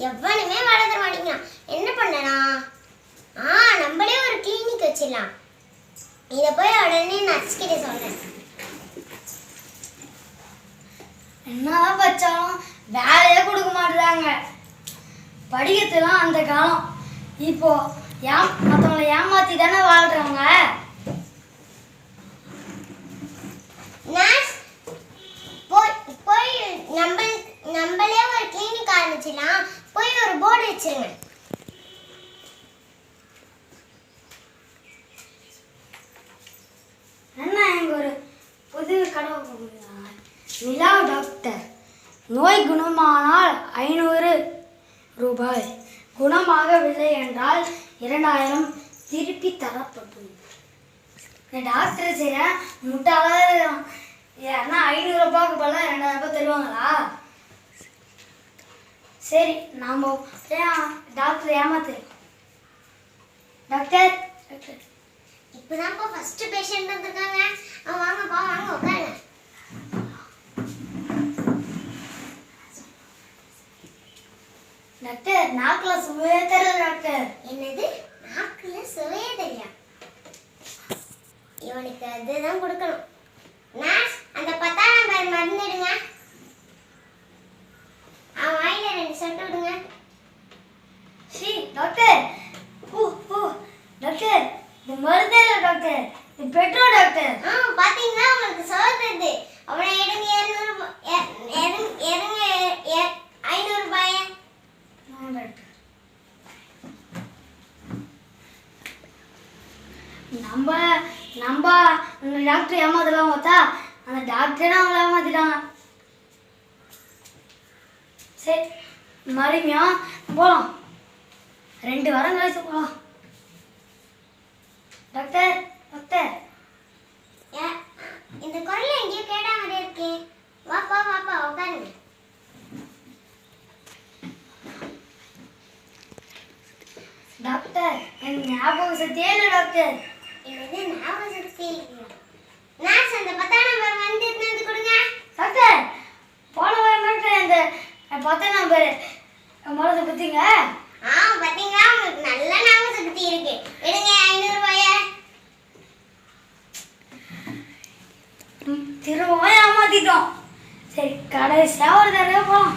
எவனுமே வளர மாட்டேங்கிறான். என்ன பண்ணலாம்? நம்மளே ஒரு கிளினிக் வச்சிடலாம். இதை போய் உடனே நர்ஸ் கிட்ட சொல்றேன். என்னதான் வச்சாலும் வேலையே கொடுக்க மாட்டுறாங்க. படிக்கிறதுலாம் அந்த காலம். இப்போ மற்றவங்களை ஏமாத்தி தானே வாழ்றவங்க. நர்ஸ் போய் நம்மளே ஒரு கிளினிக் ஆரம்பிச்சிடலாம். போய் ஒரு போர்டு வச்சிருங்க. என்ன எங்க ஒரு புது கடை நிலா டாக்டர். நோய் குணமானால் 500 ரூபாய், குணமாகவில்லை என்றால் 2000 திருப்பி தரப்படும். டாக்டர் செய்ய முட்டாளாக ஏன்னா 500 ரூபாய்க்கு பதிலாக 2000 ரூபாய் தருவாங்களா? சரி, நாம் டாக்டர் ஏமாத்து. டாக்டர் டாக்டர் இப்போதான்ப்பா ஃபர்ஸ்ட் பேஷண்ட் வந்திருக்காங்க. வாங்கப்பா, வாங்க உட்காருங்க. டாக்டர் நாக்கில் சுவையே தெரியல டாக்டர். என்னது? நாக்கில் சுவையே தெரியா? இவனுக்கு அதுதான் கொடுக்கணும். நர்ஸ், அந்த 10ஆம் நம்பர் மருந்து எடுங்க. அவன் வாயில 2 சொட்டு விடுங்க. சி டாக்டர், டாக்டர் இது மருந்தே இல்லை டாக்டர், இது பெட்ரோல் டாக்டர். பாத்தீங்களா, உங்களுக்கு சோர்ந்தது. அவனை எடுங்க. 500 ரூபாய். நம்ம டாக்டர் ஏமாத்தலாம் பார்த்தா அந்த டாக்டரே அவங்கள ஏமாத்திட்டாங்க. சரி, மறுபடியும் போகலாம். 2 வாரம் கழிச்சு போகலாம். டாக்டர் டாக்டர் இந்த குரல் எங்கேயோ கேட்டா மாதிரி இருக்கே. வாப்பா உட்காருங்க. டாக்டர் என் ஞாபக சக்தியே இல்லை டாக்டர். என்னது ஞாபக சக்தி இல்லையா? நர்ஸ், அந்த 10ஆம் நம்பர் வந்து எடுத்து கொடுங்க. டாக்டர் போன வாரம் டாக்டர் இந்த 10ஆம் நம்பர் மருந்து கொடுத்தீங்க. பாத்தீங்களா, உங்களுக்கு நல்ல ஞாபக சக்தி இருக்கு. எடுங்க 500 ரூபாய. திரும்பவும் ஏமாத்திட்டோம். சரி, கடைசியா ஒரு தடவை போகலாம்.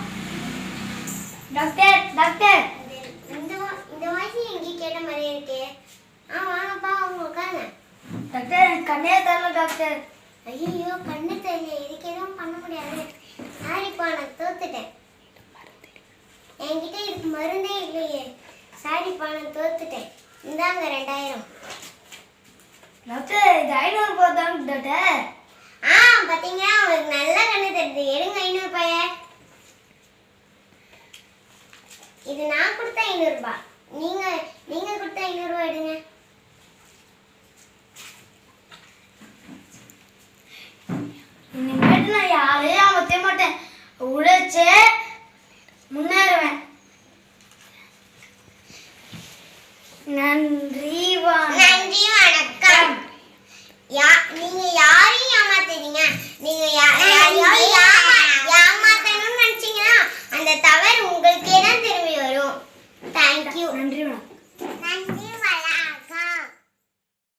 டாக்டர் டாக்டர் இந்த வாய்ஸ் எங்கேயும் கேட்ட மாதிரி இருக்கு. வாங்கப்பா, அவங்க உட்காருங்க. டாக்டர் எனக்கு கண்ணே தரல டாக்டர். ஐயோ, கண்ணு தெரியல. இதுக்கு எதுவும் பண்ண முடியாது. சாரிப்பா, நான் தோத்துட்டேன். என்கிட்ட இதுக்கு மருந்தே இல்லையே. சாரிப்பா, நான் தோத்துட்டேன். இந்தாங்க 2000. டாக்டர் இது 500 ரூபாய் தான் டாக்டர். பாத்தீங்களா, உங்களுக்கு நல்லா கண்ணு தெரியுது. எடுங்க 500 ரூபாய. இது நான் கொடுத்த 500 ரூபாய். நீங்க கொடுத்த 500 ரூபாய் எடுங்க. இனிமேட்டு நான் யாரையும் ஏமாத்த மாட்டேன். உழைச்சே முன்னேறுவேன். நன்றி வணக்கம். நீங்க யாரையும் ஏமாத்துறீங்க? நீங்க ஏமாத்தணும்னு நினைச்சீங்கன்னா அந்த தவறு உங்களுக்கே தான் திரும்பி வரும். தேங்க்யூ. நன்றி வணக்கம்.